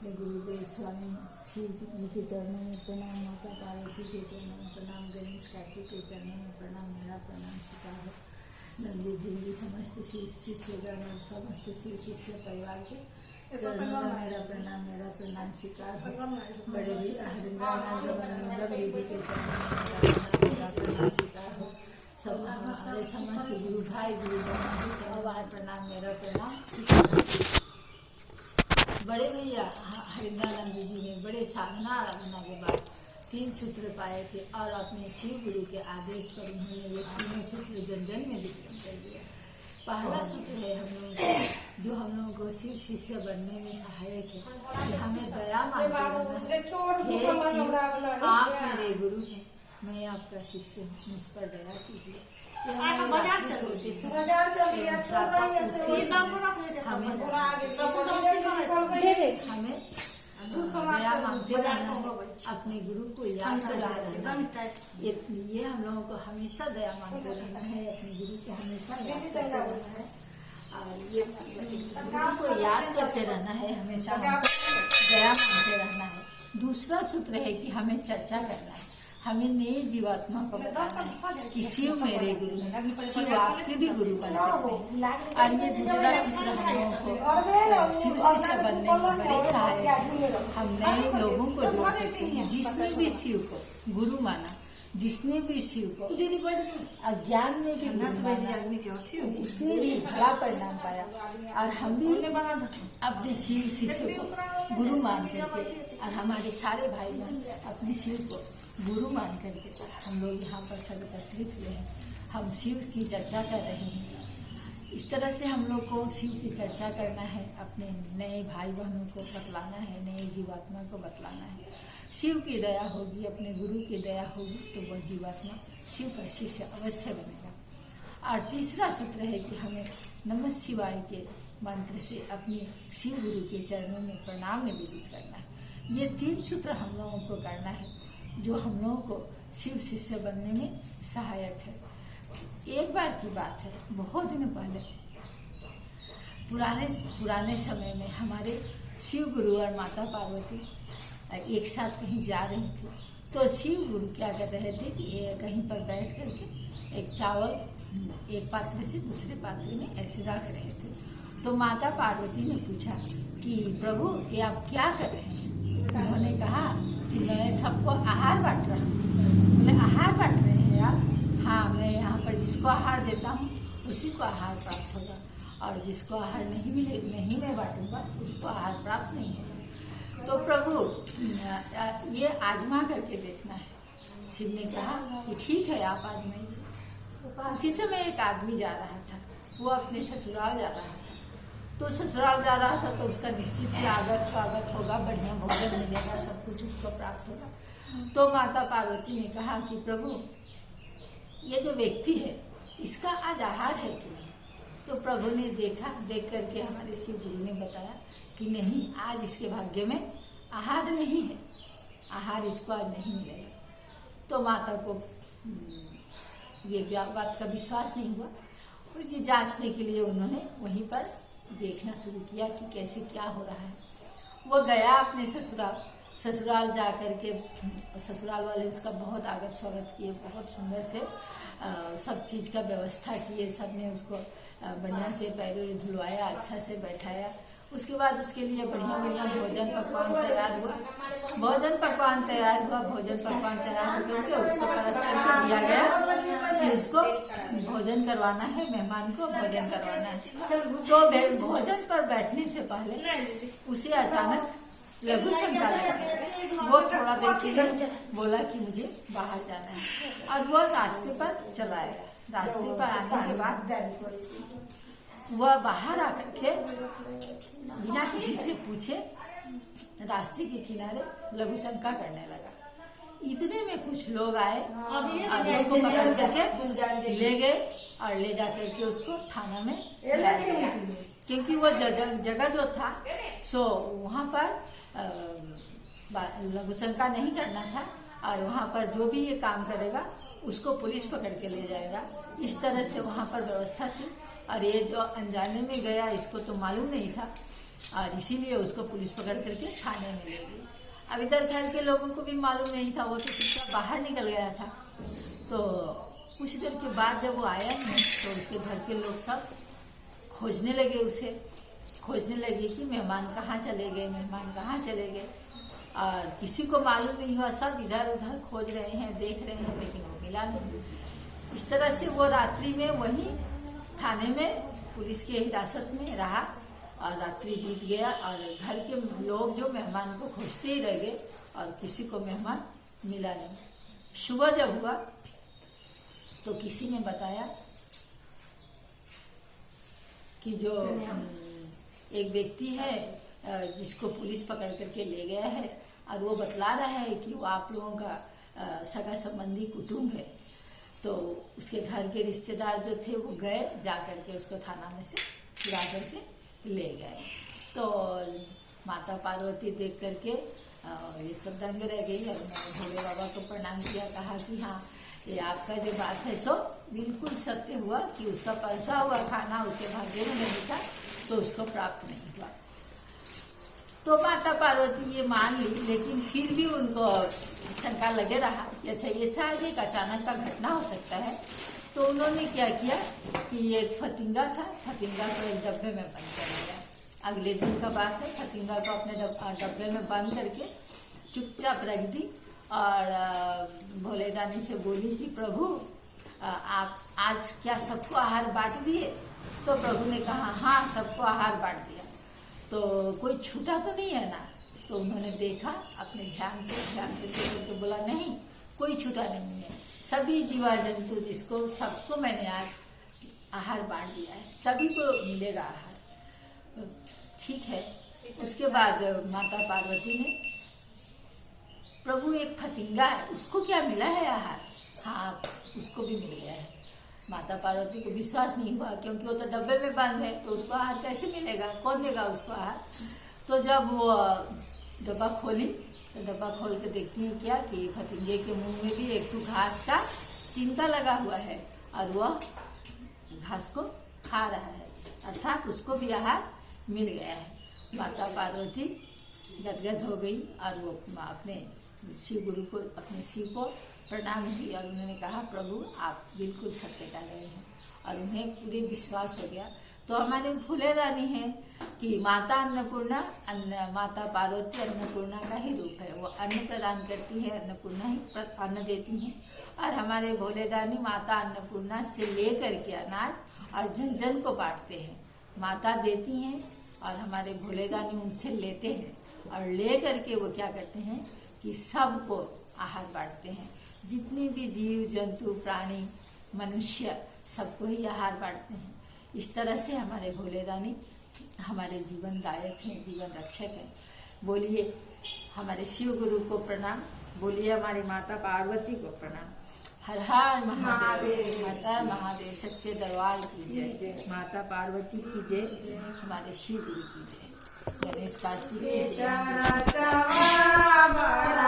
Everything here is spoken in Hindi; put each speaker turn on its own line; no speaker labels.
अपने गुरुदेव स्वामी शिव के चरणों में प्रणाम, माता पार्वती के चरणों में प्रणाम, गणेश कार्तिक के चरणों में प्रणाम, मेरा प्रणाम स्वीकार हो। नंदी देवी समस्त शिव शिष्यगण और समस्त शिव शिष्य परिवार के चरणों में मेरा प्रणाम स्वीकार हो। बड़े भी हरिंद्रानंद देवी के चरणों में मेरा प्रणाम स्वीकार हो। सब हमारे समस्त गुरु भाई गुरु बहनों के चरणों में प्रणाम, मेरा प्रणाम स्वीकार हो। बड़े भैया हरिंद्रानंद जी ने बड़े साधना आराधना के बाद 3 सूत्र पाए थे और अपने शिव गुरु के आदेश पर उन्होंने ये 3 सूत्र जन जन में वितरण कर दिया। पहला सूत्र है हम लोगों को, जो हम लोगों को शिव शिष्य बनने में सहायक है कि हमें दया मानते रहना। आप मेरे गुरु हैं, मैं आपका शिष्य हूँ, मुझ पर दया कीजिए। हमें दया मांगते रहना है, अपने गुरु को याद कर रहना है। ये हम लोगों को हमेशा दया मांगते रहना है, अपने गुरु को हमेशा याद करते रहना है और ये गुरु को याद करते रहना है, हमेशा दया मांगते रहना है। दूसरा सूत्र है कि हमें चर्चा करना है, हमें नए जीवात्मा को बताना है कि शिव मेरे गुरु हैं, शिव आपके भी गुरु बन सकते हैं। और ये दूसरा सूत्र हम लोगों को शिव शिष्य बनने में बड़े सहायक है। हम नए लोगों को जोड़ सकते हैं। जिसने भी शिव को गुरु माना, जिसने भी शिव को अज्ञान में भी गुरु माना, उसने भी भला परिणाम पाया। और हम भी अपने शिव शिष्य को गुरु मान करके और हमारे सारे भाई बहन अपने शिव को गुरु मान करके हम लोग यहाँ पर सब एकत्रित हुए हैं। हम शिव की चर्चा कर रहे हैं। इस तरह से हम लोग को शिव की चर्चा करना है, अपने नए भाई बहनों को बतलाना है, नए जीवात्मा को बतलाना है। शिव की दया होगी, अपने गुरु की दया होगी तो वह जीवात्मा शिव का शिष्य अवश्य बनेगा। और तीसरा सूत्र है कि हमें नमः शिवाय के मंत्र से अपने शिव गुरु के चरणों में प्रणाम निवेदित करना है। ये 3 सूत्र हम लोगों को करना है, जो हम लोगों को शिव शिष्य बनने में सहायक है। एक बार की बात है, बहुत दिन पहले पुराने समय में हमारे शिव गुरु और माता पार्वती एक साथ कहीं जा रही थी। तो शिव गुरु क्या कर रहे थे कि कहीं पर बैठ करके एक चावल एक पात्र से दूसरे पात्र में ऐसे रख रहे थे। तो माता पार्वती ने पूछा कि प्रभु ये आप क्या कर रहे हैं? उन्होंने कहा कि मैं सबको आहार बांट रहा हूँ। बोले आहार बांट रहे हैं आप? हाँ, मैं यहाँ पर जिसको आहार देता हूँ उसी को आहार प्राप्त होगा, और जिसको आहार नहीं मैं बांटूंगा उसको आहार प्राप्त नहीं है। तो प्रभु ये आजमा करके देखना है। शिव ने कहा कि ठीक है, आप आजमाइए। उसी समय एक आदमी जा रहा था, वो अपने ससुराल जा रहा था। तो ससुराल जा रहा था तो उसका निश्चित ही आदर स्वागत होगा, बढ़िया भोजन मिलेगा, सब कुछ उसको प्राप्त होगा। तो माता पार्वती ने कहा कि प्रभु ये जो व्यक्ति है इसका आज आहार है कि नहीं? तो प्रभु ने देख करके हमारे शिव गुरु ने बताया कि नहीं, आज इसके भाग्य में आहार नहीं है, आहार इसको आज नहीं मिलेगा। तो माता को ये बात का विश्वास नहीं हुआ। उसकी जांचने के लिए उन्होंने वहीं पर देखना शुरू किया कि कैसे क्या हो रहा है। वो गया अपने ससुराल जा कर के, ससुराल वाले उसका बहुत आदर स्वागत किए, बहुत सुंदर से सब चीज़ का व्यवस्था किए। सब ने उसको बढ़िया से पैरों धुलवाया, अच्छा से बैठाया। उसके बाद उसके लिए बढ़िया भोजन पकवान तैयार हुआ। भोजन पकवान तैयार होकर उसको परस करके दिया गया कि उसको भोजन करवाना है, मेहमान को भोजन करवाना है। तो भोजन पर बैठने से पहले उसे अचानक लघु शंका लगी। वो थोड़ा देर के लिए बोला कि मुझे बाहर जाना है, और वो रास्ते पर चला आया। रास्ते पर आने के बाद वह बाहर आकर के बिना किसी से पूछे रास्ते के किनारे लघु शंका करने लगा। इतने में कुछ लोग आए और उसको पकड़ करके ले गए और ले जा करके उसको थाना में ला गया। क्योंकि वो जगह जो था सो वहाँ पर लघु शंका नहीं करना था, और वहाँ पर जो भी ये काम करेगा उसको पुलिस पकड़ के ले जाएगा। इस तरह से वहाँ पर व्यवस्था थी। और ये जो अनजाने में गया, इसको तो मालूम नहीं था और इसीलिए उसको पुलिस पकड़ करके थाने में ले गई। अब इधर घर के लोगों को भी मालूम नहीं था, वो तो चुपचाप बाहर निकल गया था। तो कुछ देर के बाद जब वो आया नहीं तो उसके घर के लोग सब खोजने लगे, उसे खोजने लगे कि मेहमान कहाँ चले गए, मेहमान कहाँ चले गए। और किसी को मालूम नहीं हुआ, सब इधर उधर खोज रहे हैं, देख रहे हैं, लेकिन वो मिला नहीं। इस तरह से वो रात्रि में वहीं थाने में पुलिस की हिरासत में रहा और रात्रि बीत गया। और घर के लोग जो मेहमान को खोजते ही रह गए और किसी को मेहमान मिला नहीं। सुबह जब हुआ तो किसी ने बताया कि जो एक व्यक्ति है जिसको पुलिस पकड़ करके ले गया है, और वो बतला रहा है कि वो आप लोगों का सगा संबंधी कुटुंब है। तो उसके घर के रिश्तेदार जो थे वो गए, जा करके उसको थाना में से छुड़ा करके ले गए। तो माता पार्वती देख करके ये सब दंग रह गई और मैंने भोले बाबा को प्रणाम किया, कहा कि हाँ ये आपका जो बात है सो बिल्कुल सत्य हुआ कि उसका परसा हुआ खाना उसके भाग्य में नहीं था, तो उसको प्राप्त नहीं हुआ। तो माता पार्वती ये मान ली, लेकिन फिर भी उनको शंका लगे रहा कि अच्छा ये शायद एक अचानक का घटना हो सकता है। तो उन्होंने क्या किया कि एक फतिंगा था, फतिंगा को एक डब्बे में बंद कर दिया। अगले दिन का बात है, फतिंगा को अपने डब्बे में बंद करके चुपचाप रख दी और भोले दानी से बोली कि प्रभु आप आज क्या सबको आहार बांट दिए? तो प्रभु ने कहा हाँ सबको आहार बांट दिया। तो कोई छूटा तो नहीं है ना? तो उन्होंने देखा अपने ध्यान से देख करके बोला नहीं कोई छूटा नहीं है, सभी जीवा जंतु जिसको सबको मैंने आज आहार बांट दिया है, सभी को मिलेगा आहार। ठीक है। उसके बाद माता पार्वती ने प्रभु एक फतिंगा है उसको क्या मिला है आहार? हाँ उसको भी मिल गया है। माता पार्वती को विश्वास नहीं हुआ क्योंकि वो तो डब्बे में बंद है, तो उसको आहार कैसे मिलेगा, कौन देगा उसको आहार? तो जब वो डब्बा खोली तो डब्बा खोल के देखती है क्या कि फतिंगे के मुंह में भी एक तो घास का तिनका लगा हुआ है और वह घास को खा रहा है, अर्थात उसको भी आहार मिल गया है। माता पार्वती गदगद हो गई और वो अपने शिव गुरु को, अपने शिव को प्रणाम की और उन्होंने कहा प्रभु आप बिल्कुल सत्य कह रहे हैं, और उन्हें पूरे विश्वास हो गया। तो हमारे फूले रानी है कि माता अन्नपूर्णा, माता पार्वती अन्नपूर्णा का ही रूप है। वो अन्न प्रदान करती है, अन्नपूर्णा ही अन्न देती हैं। और हमारे भोले दानी माता अन्नपूर्णा से ले करके अनाज और जन जन को बांटते हैं। माता देती हैं और हमारे भोले दानी उनसे लेते हैं, और ले करके वो क्या करते हैं कि सबको आहार बांटते हैं। जितने भी जीव जंतु प्राणी मनुष्य सबको ही आहार बांटते हैं। इस तरह से हमारे भोले दानी हमारे जीवन दायक हैं, जीवन रक्षक हैं। बोलिए हमारे शिव गुरु को प्रणाम, बोलिए हमारी माता पार्वती को प्रणाम। हर हर महादेव। माता महादेव सच्चे दरबार की जय, माता पार्वती की जय, हमारे शिव गुरु की जय। गणेश कार्तिक